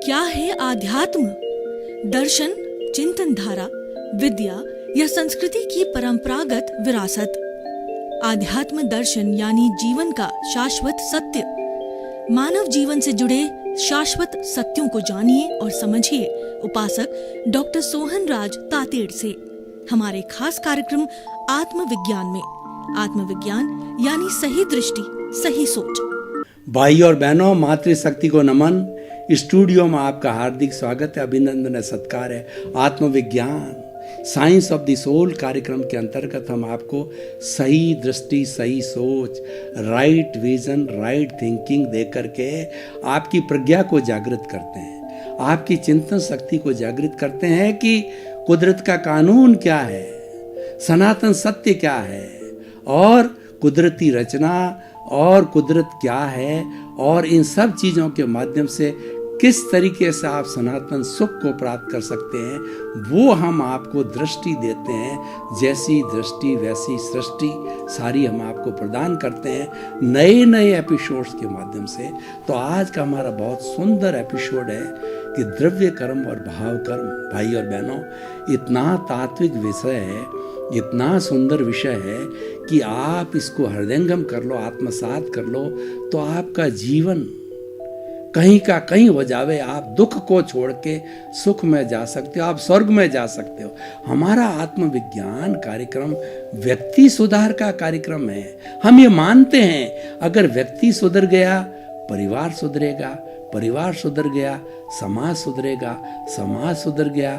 क्या है आध्यात्म? दर्शन, चिंतन धारा, विद्या या संस्कृति की परंपरागत विरासत। आध्यात्म दर्शन यानी जीवन का शाश्वत सत्य। मानव जीवन से जुड़े शाश्वत सत्यों को जानिए और समझिए उपासक डॉक्टर सोहन राज तातेड़ से हमारे खास कार्यक्रम आत्मविज्ञान में। आत्मविज्ञान यानी सही दृष्टि, सही सोच। भाई और बहनों, मातृशक्ति को नमन। स्टूडियो में आपका हार्दिक स्वागत है, अभिनंदन है, सत्कार है। आत्मविज्ञान साइंस ऑफ द सोल कार्यक्रम के अंतर्गत हम आपको सही दृष्टि, सही सोच, राइट विजन, राइट थिंकिंग दे करके आपकी प्रज्ञा को जागृत करते हैं, आपकी चिंतन शक्ति को जागृत करते हैं कि कुदरत का कानून क्या है, सनातन सत्य क्या है और कुदरती रचना और कुदरत क्या है, और इन सब चीज़ों के माध्यम से किस तरीके से आप सनातन सुख को प्राप्त कर सकते हैं, वो हम आपको दृष्टि देते हैं। जैसी दृष्टि वैसी सृष्टि सारी हम आपको प्रदान करते हैं नए नए एपिसोड्स के माध्यम से। तो आज का हमारा बहुत सुंदर एपिसोड है कि द्रव्य कर्म और भाव कर्म। भाई और बहनों, इतना तात्विक विषय है, इतना सुंदर विषय है कि आप इसको हृदयंगम कर लो, आत्मसात कर लो, तो आपका जीवन कहीं का कहीं हो जावे। आप दुख को छोड़ के सुख में जा सकते हो, आप स्वर्ग में जा सकते हो। हमारा आत्मविज्ञान कार्यक्रम व्यक्ति सुधार का कार्यक्रम है। हम ये मानते हैं अगर व्यक्ति सुधर गया, परिवार सुधरेगा, परिवार सुधर गया, समाज सुधरेगा, समाज सुधर गया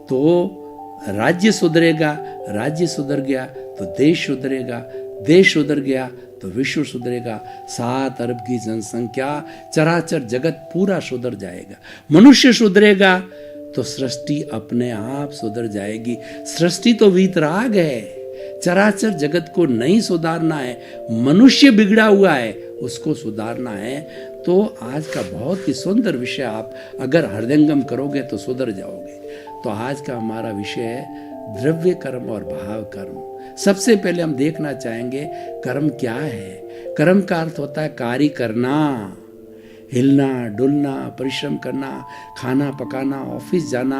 तो राज्य सुधरेगा, राज्य सुधर गया तो देश सुधरेगा, देश सुधर गया तो विश्व सुधरेगा। 7 अरब की जनसंख्या, चराचर जगत पूरा सुधर जाएगा। मनुष्य सुधरेगा तो सृष्टि अपने आप सुधर जाएगी। सृष्टि तो वीतराग है, चराचर जगत को नहीं सुधारना है, मनुष्य बिगड़ा हुआ है, उसको सुधारना है। तो आज का बहुत ही सुंदर विषय आप अगर हृदयंगम करोगे तो सुधर जाओगे। तो आज का हमारा विषय है द्रव्य कर्म और भाव कर्म। सबसे पहले हम देखना चाहेंगे कर्म क्या है। कर्म का अर्थ होता है कार्य करना, हिलना डुलना, परिश्रम करना, खाना पकाना, ऑफिस जाना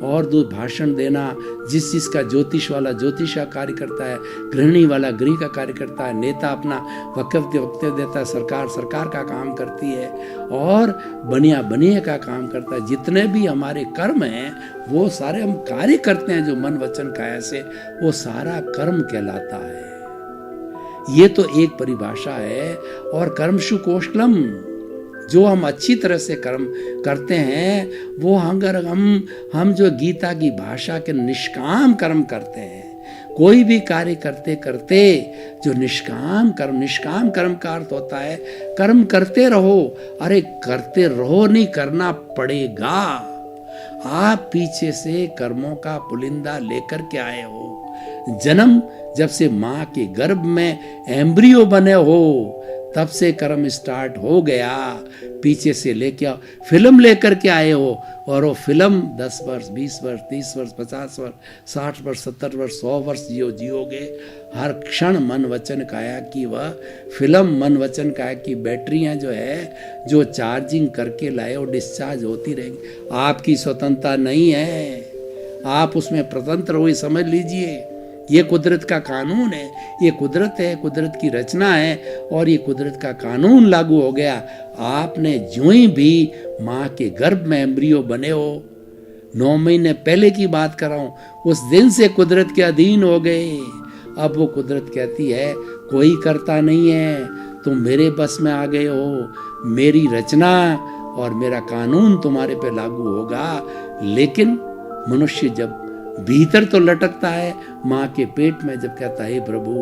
और दो भाषण देना। जिस चीज़ का ज्योतिष वाला ज्योतिष का कार्य करता है, गृहिणी वाला गृह का कार्य करता है, नेता अपना वक्तव्य देता है, सरकार सरकार का काम करती है और बनिया बनिए का काम करता है। जितने भी हमारे कर्म हैं वो सारे हम कार्य करते हैं जो मन वचन काया से, वो सारा कर्म कहलाता है। ये तो एक परिभाषा है। और कर्मशु कौशलम, जो हम अच्छी तरह से कर्म करते हैं वो अगर हम जो गीता की भाषा के निष्काम कर्म करते हैं, कोई भी कार्य करते करते जो निष्काम कर्म का अर्थ होता है कर्म करते रहो। अरे करते रहो नहीं, करना पड़ेगा। आप पीछे से कर्मों का पुलिंदा लेकर के आए हो। जन्म जब से माँ के गर्भ में एम्ब्रियो बने हो तब से कर्म स्टार्ट हो गया। पीछे से लेके आओ, फिल्म लेकर के आए हो और वो फिल्म 10 वर्ष, 20 वर्ष, 30 वर्ष, 50 वर्ष, 60 वर्ष, 70 वर्ष, 100 वर्ष जियोगे। हर क्षण मन वचन काया की वह फिल्म, मन वचन काया की बैटरियां जो है, जो चार्जिंग करके लाए हो, डिस्चार्ज होती रहेगी। आपकी स्वतंत्रता नहीं है, आप उसमें स्वतंत्र हो, समझ लीजिए। ये कुदरत का कानून है, ये कुदरत है, कुदरत की रचना है और ये कुदरत का कानून लागू हो गया। आपने ज्यों ही भी माँ के गर्भ में एम्ब्रियो बने हो, 9 महीने पहले की बात कर रहा हूँ, उस दिन से कुदरत के अधीन हो गए। अब वो कुदरत कहती है कोई करता नहीं है, तुम मेरे बस में आ गए हो, मेरी रचना और मेरा कानून तुम्हारे पे लागू होगा। लेकिन मनुष्य जब भीतर तो लटकता है माँ के पेट में, जब कहता है प्रभु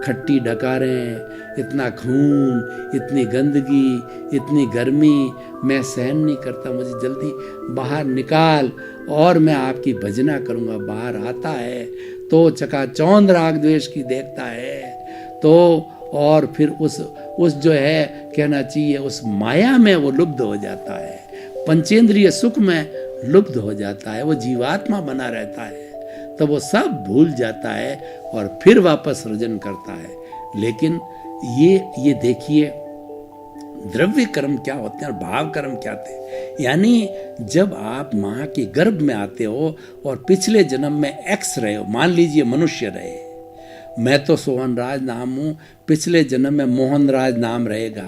खट्टी डकारें, इतना खून, इतनी गंदगी, इतनी गर्मी मैं सहन नहीं करता, मुझे जल्दी बाहर निकाल और मैं आपकी भजना करूँगा। बाहर आता है तो चकाचौंध राग द्वेष की देखता है तो, और फिर उस जो है कहना चाहिए उस माया में वो लुब्ध हो जाता है, पंचेंद्रिय सुख में लुप्त हो जाता है, वो जीवात्मा बना रहता है। तब वो सब भूल जाता है और फिर वापस सृजन करता है। लेकिन ये देखिए द्रव्य कर्म क्या होते हैं और भाव कर्म क्या थे। यानी जब आप माँ के गर्भ में आते हो और पिछले जन्म में एक्स रहे हो, मान लीजिए मनुष्य रहे, मैं तो सोहन राज नाम हूँ, पिछले जन्म में मोहन राज नाम रहेगा,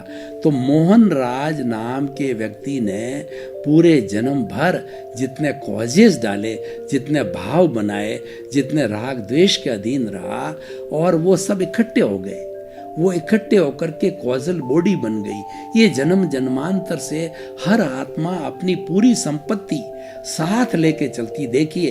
तो मोहन राज नाम के व्यक्ति ने पूरे जन्म भर जितने कॉजेस डाले, जितने भाव बनाए, जितने राग द्वेष के अधीन रहा, और वो सब इकट्ठे हो गए, वो इकट्ठे होकर के कॉजल बॉडी बन गई। ये जन्म जन्मांतर से हर आत्मा अपनी पूरी संपत्ति साथ लेके चलती। देखिए,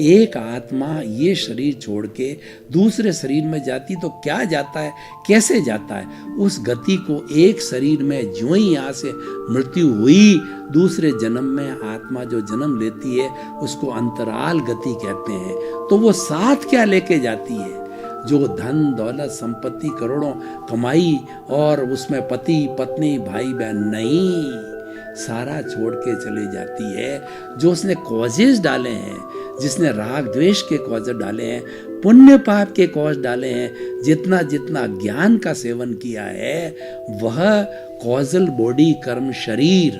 एक आत्मा ये शरीर छोड़ के दूसरे शरीर में जाती तो क्या जाता है, कैसे जाता है, उस गति को एक शरीर में ज्यों ही यहाँ से मृत्यु हुई, दूसरे जन्म में आत्मा जो जन्म लेती है उसको अंतराल गति कहते हैं। तो वो साथ क्या लेके जाती है, जो धन दौलत संपत्ति करोड़ों कमाई और उसमें पति पत्नी भाई बहन नहीं, सारा छोड़ के चली जाती है। जो उसने कॉजेस डाले हैं, जिसने राग द्वेष के कॉज डाले हैं, पुण्य पाप के कॉज डाले हैं, जितना जितना ज्ञान का सेवन किया है, वह कॉजल बॉडी कर्म शरीर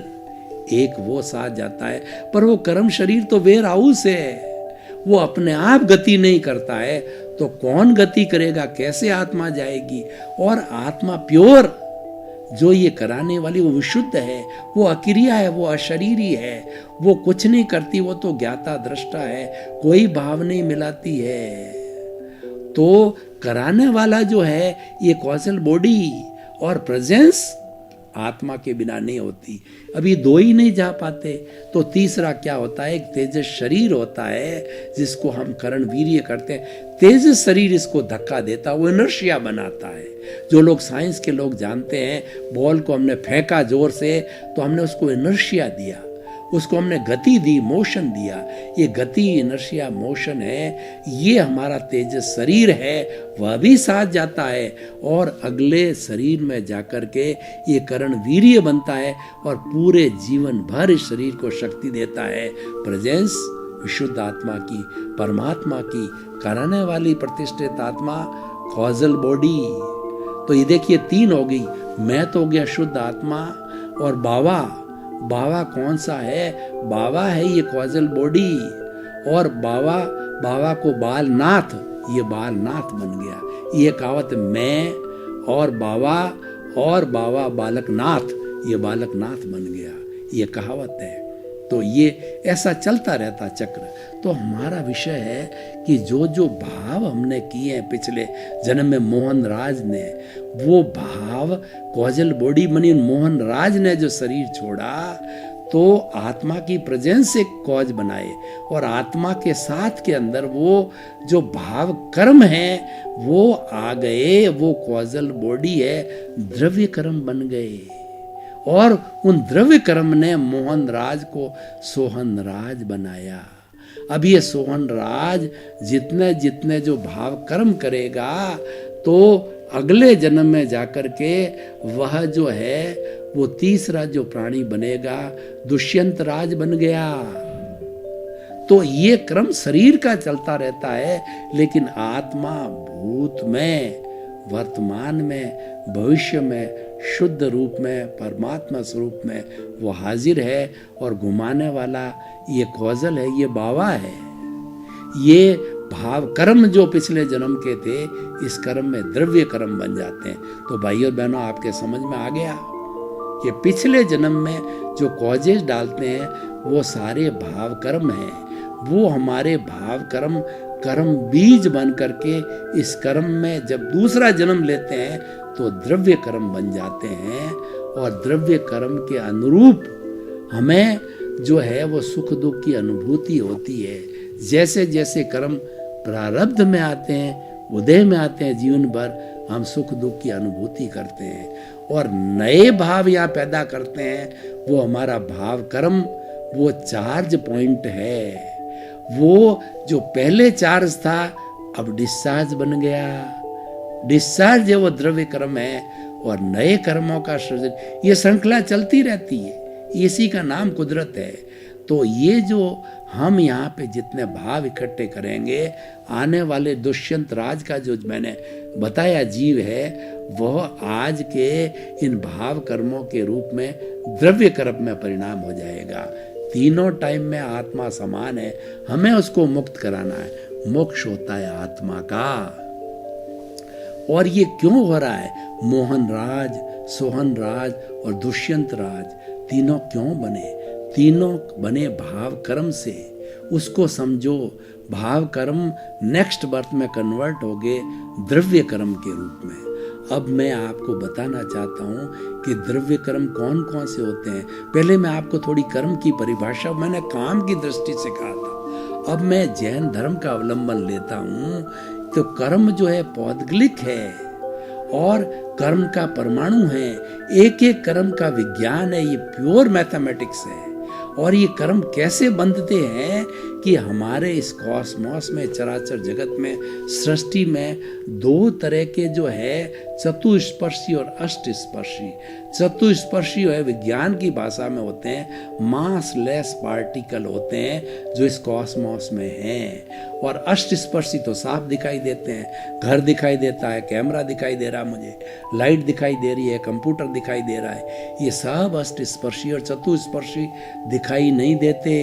एक वो साथ जाता है। पर वो कर्म शरीर तो वेयर हाउस है, वो अपने आप गति नहीं करता है, तो कौन गति करेगा, कैसे आत्मा जाएगी। और आत्मा प्योर जो ये कराने वाली वो विशुद्ध है, वो अक्रिया है, वो अशरीरी है, वो कुछ नहीं करती, वो तो ज्ञाता दृष्टा है, कोई भाव नहीं मिलाती है। तो कराने वाला जो है ये कॉजल बॉडी और प्रेजेंस आत्मा के बिना नहीं होती। अभी दो ही नहीं जा पाते, तो तीसरा क्या होता है, एक तेजस शरीर होता है जिसको हम करण वीर्य करते हैं। तेजस शरीर इसको धक्का देता, वो इनर्शिया बनाता है। जो लोग साइंस के लोग जानते हैं, बॉल को हमने फेंका जोर से तो हमने उसको इनर्शिया दिया, उसको हमने गति दी, मोशन दिया। ये गति, इनर्शिया, मोशन है, ये हमारा तेजस शरीर है, वह भी साथ जाता है और अगले शरीर में जाकर के ये करण वीर्य बनता है और पूरे जीवन भर इस शरीर को शक्ति देता है। प्रेजेंस विशुद्ध आत्मा की, परमात्मा की, कराने वाली प्रतिष्ठित आत्मा, कॉजल बॉडी। तो ये देखिए तीन हो गई, मैं तो हो गया शुद्ध आत्मा, और बाबा, बाबा कौन सा है, बाबा है ये कॉजल बॉडी, और बाबा को बालनाथ, ये बालनाथ बन गया। ये कहावत मैं और बाबा बालकनाथ, ये बालकनाथ बन गया, ये कहावत है। तो ये ऐसा चलता रहता चक्र। तो हमारा विषय है कि जो जो भाव हमने किए हैं पिछले जन्म में, मोहन राज ने वो भाव कॉजल बॉडी बनी, मोहन राज ने जो शरीर छोड़ा तो आत्मा की प्रेजेंस से कॉज बनाए, और आत्मा के साथ के अंदर वो जो भाव कर्म है वो आ गए, वो कॉजल बॉडी है, द्रव्य कर्म बन गए, और उन द्रव्य कर्म ने मोहन राज को सोहन राज बनाया। अब ये सोहन राज जितने जितने जो भाव कर्म करेगा तो अगले जन्म में जाकर के वह जो है वो तीसरा जो प्राणी बनेगा, दुष्यंत राज बन गया। तो ये क्रम शरीर का चलता रहता है, लेकिन आत्मा भूत में, वर्तमान में, भविष्य में, शुद्ध रूप में, परमात्मा स्वरूप में वो हाजिर है, और घुमाने वाला ये कॉजल है, ये बाबा है। ये भाव कर्म जो पिछले जन्म के थे, इस कर्म में द्रव्य कर्म बन जाते हैं। तो भाइयों बहनों, आपके समझ में आ गया, ये पिछले जन्म में जो कॉजेज डालते हैं वो सारे भाव कर्म हैं। वो हमारे भाव कर्म बीज बन करके इस कर्म में जब दूसरा जन्म लेते हैं तो द्रव्य कर्म बन जाते हैं, और द्रव्य कर्म के अनुरूप हमें जो है वो सुख दुख की अनुभूति होती है। जैसे जैसे कर्म प्रारब्ध में आते हैं, उदय में आते हैं, जीवन भर हम सुख दुख की अनुभूति करते हैं, और नए भाव यहाँ पैदा करते हैं। वो हमारा भाव कर्म वो चार्ज पॉइंट है, वो जो पहले चार्ज था अब डिस्चार्ज बन गया। डिस्चार्ज है वो द्रव्य कर्म है, और नए कर्मों का सृजन, ये श्रृंखला चलती रहती है, इसी का नाम कुदरत है। तो ये जो हम यहाँ पे जितने भाव इकट्ठे करेंगे, आने वाले दुष्यंत राज का जो मैंने बताया जीव है, वह आज के इन भाव कर्मों के रूप में द्रव्य कर्म में परिणाम हो जाएगा। तीनों टाइम में आत्मा समान है, हमें उसको मुक्त कराना है। मोक्ष होता है आत्मा का। और ये क्यों हो रहा है? मोहन राज, सोहन राज और दुष्यंत राज तीनों क्यों बने? तीनों बने भाव कर्म से। उसको समझो, भाव कर्म नेक्स्ट बर्थ में कन्वर्ट हो गए द्रव्य कर्म के रूप में। अब मैं आपको बताना चाहता हूँ कि द्रव्य कर्म कौन कौन से होते हैं। पहले मैं आपको थोड़ी कर्म की परिभाषा मैंने काम की दृष्टि से कहा था, अब मैं जैन धर्म का अवलंबन लेता हूँ। तो कर्म जो है पौद्गलिक है और कर्म का परमाणु है। एक एक कर्म का विज्ञान है, ये प्योर मैथमेटिक्स है। और ये कर्म कैसे बंधते हैं कि हमारे इस कॉस्मॉस में, चराचर जगत में, सृष्टि में दो तरह के जो है चतुस्पर्शी और अष्टस्पर्शी। चतुस्पर्शी है विज्ञान की भाषा में होते हैं मास लेस पार्टिकल होते हैं जो इस कॉस्मॉस में हैं। और अष्टस्पर्शी तो साफ दिखाई देते हैं, घर दिखाई देता है, कैमरा दिखाई दे रहा है, मुझे लाइट दिखाई दे रही है, कंप्यूटर दिखाई दे रहा है। ये सब अष्टस्पर्शी और चतुस्पर्शी दिखाई नहीं देते,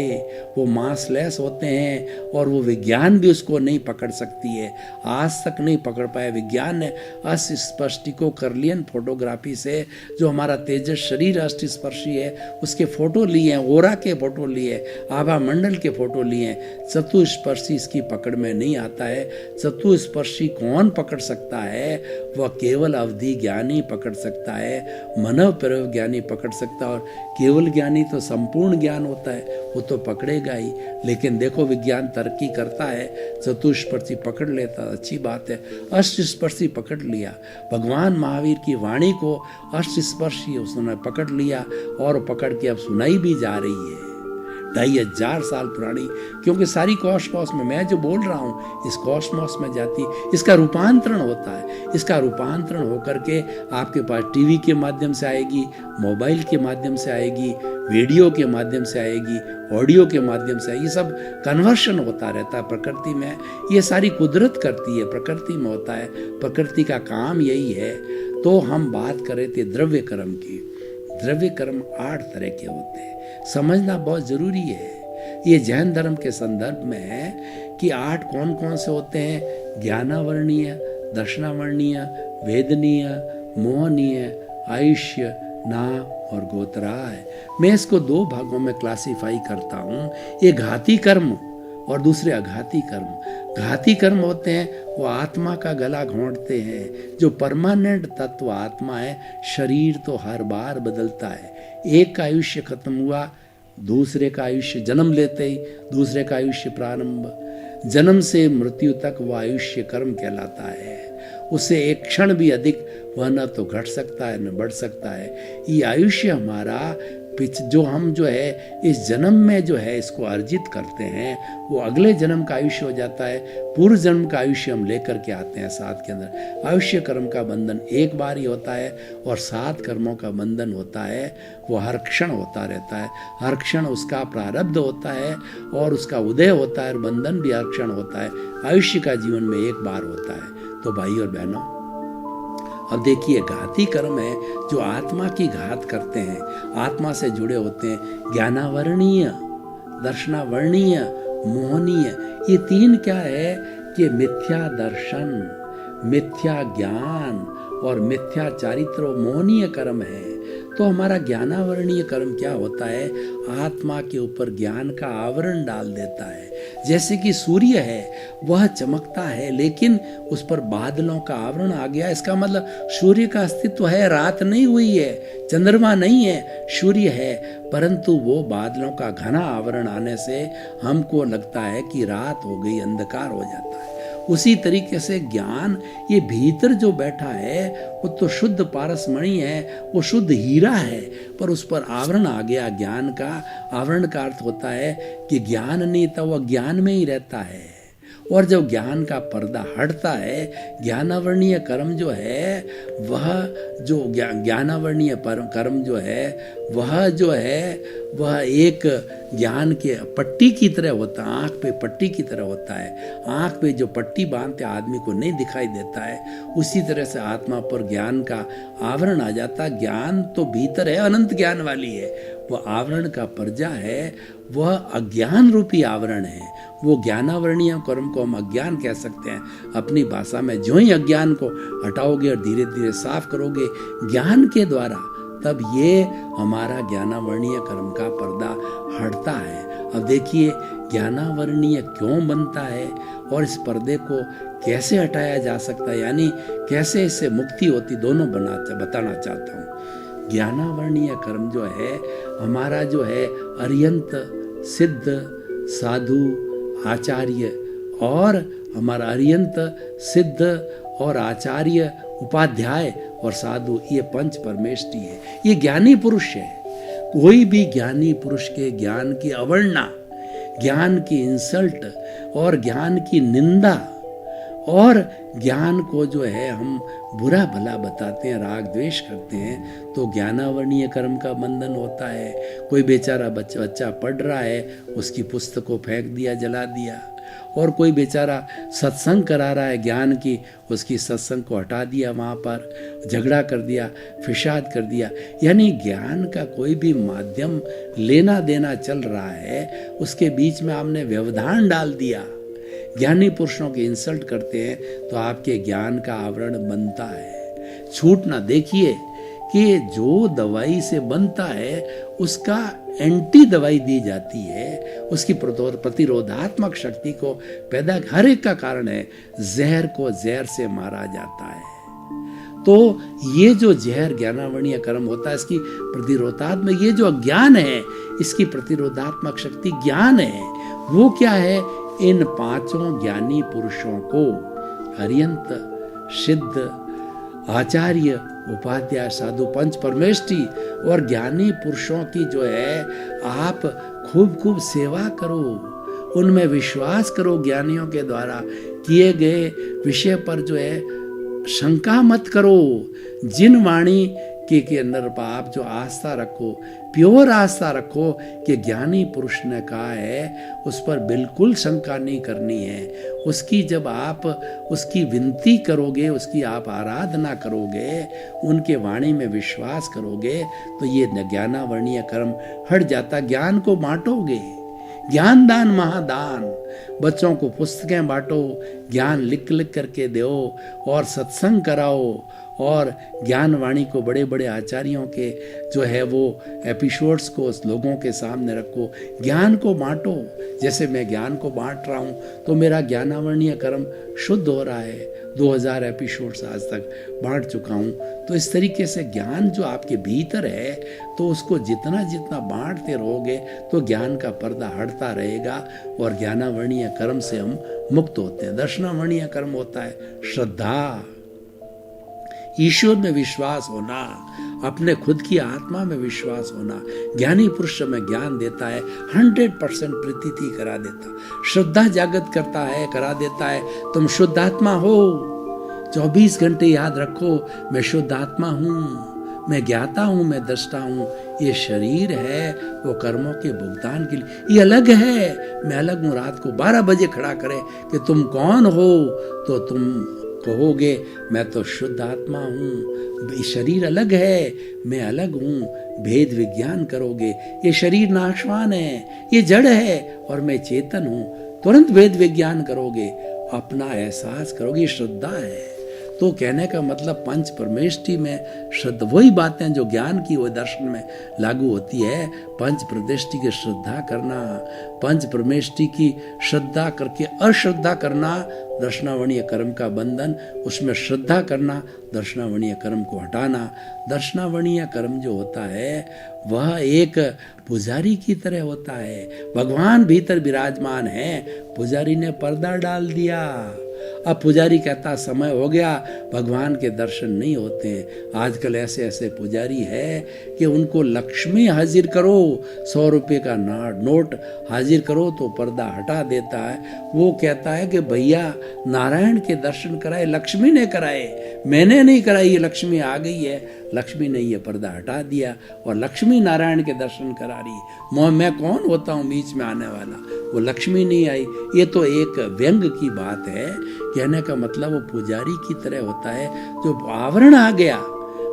वो मासलेस होते हैं और वो विज्ञान भी उसको नहीं पकड़ सकती है, आज तक नहीं पकड़ पाया। विज्ञान ने अष्टस्पर्शी को कर्लियन फोटोग्राफी से, जो हमारा तेजस शरीर अष्टस्पर्शी है उसके फोटो लिए हैं, ओरा के फोटो लिए, आभा मंडल के फोटो लिए। चतुस्पर्शी इसकी पकड़ में नहीं आता है। चतुस्पर्शी कौन पकड़ सकता है? वह केवल अवधि ज्ञानी पकड़ सकता है, मनव प्रयोग ज्ञानी पकड़ सकता है। और केवल ज्ञानी तो संपूर्ण ज्ञान होता है, वो तो पकड़ेगा ही। लेकिन देखो विज्ञान तरक्की करता है, चतुस्पर्शी पकड़ लेता, अच्छी बात है। अष्टस्पर्शी पकड़ लिया, भगवान महावीर की वाणी को अष्टस्पर्शी उसने पकड़ लिया और पकड़ के अब सुनाई भी जा रही है 2500 साल पुरानी। क्योंकि सारी कॉस्मॉस में मैं जो बोल रहा हूँ इस कॉस्मॉस में जाती, इसका रूपांतरण होता है। इसका रूपांतरण होकर के आपके पास टीवी के माध्यम से आएगी, मोबाइल के माध्यम से आएगी, वीडियो के माध्यम से आएगी, ऑडियो के माध्यम से। ये सब कन्वर्शन होता रहता है प्रकृति में। ये सारी कुदरत करती है, प्रकृति में होता है, प्रकृति का काम यही है। तो हम बात कर रहे थे द्रव्य कर्म की। द्रव्य कर्म 8 तरह के होते हैं, समझना बहुत जरूरी है। ये जैन धर्म के संदर्भ में है कि 8 कौन कौन से होते हैं? ज्ञानावर्णीय, दर्शनावर्णीय, वेदनीय, मोहनीय, आयुष्य, नाम और गोत्राय। मैं इसको 2 भागों में क्लासिफाई करता हूँ, एक घाती कर्म और दूसरे अघाती कर्म। घाती कर्म होते हैं वो आत्मा का गला घोंटते हैं। जो परमानेंट तत्व आत्मा है, शरीर तो हर बार बदलता है। एक का आयुष्य खत्म हुआ, दूसरे का आयुष्य जन्म लेते ही दूसरे का आयुष्य प्रारंभ। जन्म से मृत्यु तक वह आयुष्य कर्म कहलाता है। उससे एक क्षण भी अधिक वह न तो घट सकता है न बढ़ सकता है। ये आयुष्य हमारा जो हम जो है इस जन्म में जो है इसको अर्जित करते हैं, वो अगले जन्म का आयुष्य हो जाता है। पूर्व जन्म का आयुष्य हम लेकर के आते हैं साथ के अंदर। आयुष्य कर्म का बंधन एक बार ही होता है और 7 कर्मों का बंधन होता है, वो हर क्षण होता रहता है। हर क्षण उसका प्रारब्ध होता है और उसका उदय होता है और बंधन भी हर क्षण होता है। आयुष्य का जीवन में एक बार होता है। तो भाई और बहनों, अब देखिए घाती कर्म है जो आत्मा की घात करते हैं, आत्मा से जुड़े होते हैं। ज्ञानावर्णीय, दर्शनावर्णीय, मोहनीय। ये 3 क्या है कि मिथ्या दर्शन, मिथ्या ज्ञान और मिथ्या चारित्र मोहनीय कर्म है। तो हमारा ज्ञानावर्णीय कर्म क्या होता है? आत्मा के ऊपर ज्ञान का आवरण डाल देता है। जैसे कि सूर्य है, वह चमकता है लेकिन उस पर बादलों का आवरण आ गया। इसका मतलब सूर्य का अस्तित्व है, रात नहीं हुई है, चंद्रमा नहीं है, सूर्य है। परंतु वो बादलों का घना आवरण आने से हमको लगता है कि रात हो गई, अंधकार हो जाता है। उसी तरीके से ज्ञान, ये भीतर जो बैठा है वो तो शुद्ध पारसमणि है, वो शुद्ध हीरा है, पर उस पर आवरण आ गया ज्ञान का। आवरण का अर्थ होता है कि ज्ञान नहीं था, वह ज्ञान में ही रहता है। और जब ज्ञान का पर्दा हटता है, ज्ञानावर्णीय कर्म जो है वह जो ज्ञानावर्णीय कर्म जो है वह जो है वह एक ज्ञान के पट्टी की तरह होता है, आँख पे पट्टी की तरह होता है। आँख पे जो पट्टी बांधते आदमी को नहीं दिखाई देता है, उसी तरह से आत्मा पर ज्ञान का आवरण आ जाता है। ज्ञान तो भीतर है, अनंत ज्ञान वाली है, वह आवरण का पर्जा है, वह अज्ञान रूपी आवरण है। वो ज्ञानावरणीय कर्म को हम अज्ञान कह सकते हैं अपनी भाषा में। जो ही अज्ञान को हटाओगे और धीरे धीरे साफ करोगे ज्ञान के द्वारा, तब ये हमारा ज्ञानावरणीय कर्म का पर्दा हटता है। अब देखिए ज्ञानावरणीय क्यों बनता है और इस पर्दे को कैसे हटाया जा सकता है, यानी कैसे इससे मुक्ति होती, दोनों बताना चाहता हूँ। ज्ञानावरणीय कर्म जो है हमारा जो है अर्यंत सिद्ध साधु आचार्य, और हमारा अर्यंत सिद्ध और आचार्य उपाध्याय और साधु, ये पंच परमेष्टि है, ये ज्ञानी पुरुष है। कोई भी ज्ञानी पुरुष के ज्ञान की अवहेलना, ज्ञान की इंसल्ट और ज्ञान की निंदा और ज्ञान को जो है हम बुरा भला बताते हैं, राग द्वेष करते हैं, तो ज्ञानावरणीय कर्म का बंधन होता है। कोई बेचारा बच्चा पढ़ रहा है, उसकी पुस्तक को फेंक दिया, जला दिया, और कोई बेचारा सत्संग करा रहा है ज्ञान की, उसकी सत्संग को हटा दिया, वहाँ पर झगड़ा कर दिया, फिसाद कर दिया। यानी ज्ञान का कोई भी माध्यम लेना देना चल रहा है, उसके बीच में आपने व्यवधान डाल दिया, ज्ञानी पुरुषों की इंसल्ट करते हैं, तो आपके ज्ञान का आवरण बनता है। छूटना, देखिए कि जो दवाई से बनता है उसका एंटी दवाई दी जाती है, उसकी प्रतिरोधात्मक शक्ति को पैदा, हर एक का कारण है। जहर को जहर से मारा जाता है, तो ये जो जहर ज्ञानावरणीय कर्म होता है, इसकी प्रतिरोधात्मक, ये जो अज्ञान है इसकी प्रतिरोधात्मक शक्ति ज्ञान है। वो क्या है? इन पांचों ज्ञानी पुरुषों को अर्यंत सिद्ध आचार्य उपाध्याय साधु पंच परमेष्टि और ज्ञानी पुरुषों की जो है आप खूब खूब सेवा करो, उनमें विश्वास करो, ज्ञानियों के द्वारा किए गए विषय पर जो है शंका मत करो। जिन वाणी के अंदर आप जो आस्था रखो, प्योर आस्था रखो कि ज्ञानी पुरुष ने कहा है, उस पर बिल्कुल शंका नहीं करनी है। उसकी जब आप उसकी विनती करोगे, उसकी आप आराधना करोगे, उनके वाणी में विश्वास करोगे, तो ये ज्ञानावरणीय कर्म हट जाता। ज्ञान को बांटोगे, ज्ञान दान महादान, बच्चों को पुस्तकें बांटो, ज्ञान लिख लिख करके दो और सत्संग कराओ, और ज्ञान वाणी को बड़े बड़े आचार्यों के जो है वो एपिसोड्स को लोगों के सामने रखो, ज्ञान को बांटो। जैसे मैं ज्ञान को बांट रहा हूँ तो मेरा ज्ञानावरणीय कर्म शुद्ध हो रहा है। 2000 एपिसोड्स आज तक बांट चुका हूँ। तो इस तरीके से ज्ञान जो आपके भीतर है, तो उसको जितना जितना बांटते रहोगे तो ज्ञान का पर्दा हटता रहेगा और ज्ञानावरणीय कर्म से हम मुक्त होते हैं। दर्शनावरणीय कर्म होता है श्रद्धा, ईश्वर में विश्वास होना, अपने खुद की आत्मा में विश्वास होना। ज्ञानी पुरुष में ज्ञान देता है, 100% प्रतीति करा देता, श्रद्धा जागृत करता है, करा देता है। तुम शुद्ध आत्मा हो, 24 घंटे याद रखो, मैं शुद्ध आत्मा हूँ, मैं ज्ञाता हूँ, मैं दृष्टा हूँ। ये शरीर है वो कर्मों के भुगतान के लिए, ये अलग है, मैं अलग हूँ। रात को 12 बजे खड़ा करे कि तुम कौन हो, तो तुम कहोगे मैं तो शुद्ध आत्मा हूँ। शरीर अलग है, मैं अलग हूँ, भेद विज्ञान करोगे। ये शरीर नाशवान है, ये जड़ है और मैं चेतन हूँ, तुरंत भेद विज्ञान करोगे, अपना एहसास करोगे। श्रद्धा है। तो कहने का मतलब पंच परमेष्टि में श्रद्धा, वही बातें जो ज्ञान की वो दर्शन में लागू होती है। पंच प्रदेष्टि की श्रद्धा करना, पंच परमेष्टि की श्रद्धा करके अश्रद्धा करना, दर्शनावरणीय कर्म का बंधन, उसमें श्रद्धा करना, दर्शनावरणीय कर्म को हटाना। दर्शनावरणीय कर्म जो होता है वह एक पुजारी की तरह होता है। भगवान भीतर विराजमान है, पुजारी ने पर्दा डाल दिया। अब पुजारी कहता समय हो गया, भगवान के दर्शन नहीं होते हैं। आजकल ऐसे ऐसे पुजारी है कि उनको लक्ष्मी हाजिर करो, 100 रुपये का नोट हाजिर करो तो पर्दा हटा देता है। वो कहता है कि भैया नारायण के दर्शन कराए, लक्ष्मी ने कराए, मैंने नहीं कराई, ये लक्ष्मी आ गई है, लक्ष्मी ने ये पर्दा हटा दिया और लक्ष्मी नारायण के दर्शन करा रही। मैं कौन होता हूँ बीच में आने वाला, वो लक्ष्मी नहीं आई। ये तो एक व्यंग की बात है। कहने का मतलब वो पुजारी की तरह होता है जो आवरण आ गया,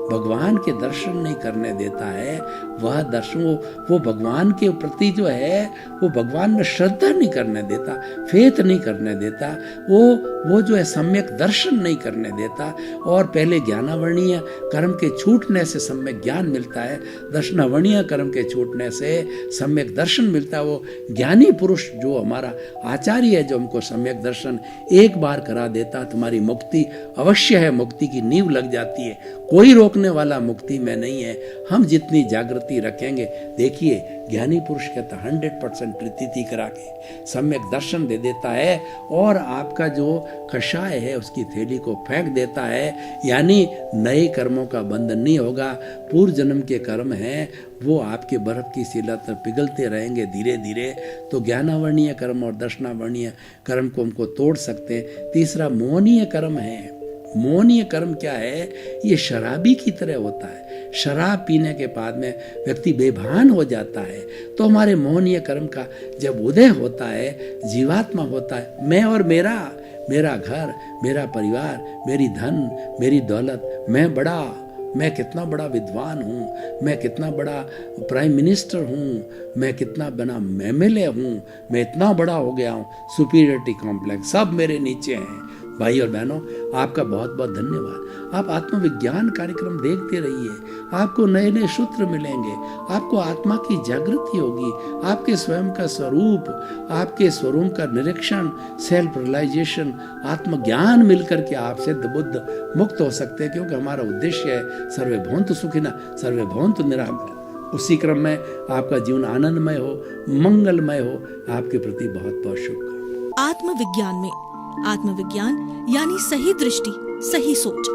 भगवान के दर्शन नहीं करने देता है। वह दर्शन वो भगवान के प्रति जो है वो भगवान में श्रद्धा नहीं करने देता, फेथ नहीं करने देता, वो जो है सम्यक दर्शन नहीं करने देता। और पहले ज्ञानावर्णीय कर्म के छूटने से सम्यक ज्ञान मिलता है, दर्शनावर्णीय कर्म के छूटने से सम्यक दर्शन मिलता है। वो ज्ञानी पुरुष जो हमारा आचार्य है, जो हमको सम्यक दर्शन एक बार करा देता, तुम्हारी मुक्ति अवश्य है, मुक्ति की नींव लग जाती है। कोई रोकने वाला मुक्ति में नहीं है। हम जितनी जागृति रखेंगे, देखिए ज्ञानी पुरुष कहता 100% प्रतीति करा के सम्यक दर्शन दे देता है और आपका जो कषाय है उसकी थैली को फेंक देता है। यानी नए कर्मों का बंधन नहीं होगा। पूर्व जन्म के कर्म हैं वो आपके बर्फ की शिला पर पिघलते रहेंगे धीरे धीरे। तो ज्ञानावर्णीय कर्म और दर्शनावर्णीय कर्म को हमको तोड़ सकते हैं। तीसरा मोहनीय कर्म है। मोहनीय कर्म क्या है? ये शराबी की तरह होता है। शराब पीने के बाद में व्यक्ति बेभान हो जाता है। तो हमारे मोहनीय कर्म का जब उदय होता है, जीवात्मा होता है, मैं और मेरा घर, मेरा परिवार, मेरी धन, मेरी दौलत, मैं कितना बड़ा विद्वान हूँ, मैं कितना बड़ा प्राइम मिनिस्टर हूँ, मैं कितना बड़ा MLA हूँ, मैं इतना बड़ा हो गया हूँ। सुपीरियरिटी कॉम्प्लेक्स सब मेरे नीचे हैं। भाई और बहनों, आपका बहुत बहुत धन्यवाद। आप आत्मविज्ञान कार्यक्रम देखते रहिए, आपको नए नए सूत्र मिलेंगे, आपको आत्मा की जागृति होगी, आपके स्वयं का स्वरूप, आपके स्वरूप का निरीक्षण, सेल्फ रियलाइजेशन, आत्मज्ञान मिलकर के आप सिद्ध बुद्ध मुक्त हो सकते हैं। क्योंकि हमारा उद्देश्य है सर्वे भवन्तु सुखिनः, सर्वे भवन्तु निरामयः। उसी क्रम में आपका जीवन आनंदमय हो, मंगलमय हो। आपके प्रति बहुत बहुत शुभकामनाएं। आत्मविज्ञान में आत्मविज्ञान यानी सही दृष्टि, सही सोच।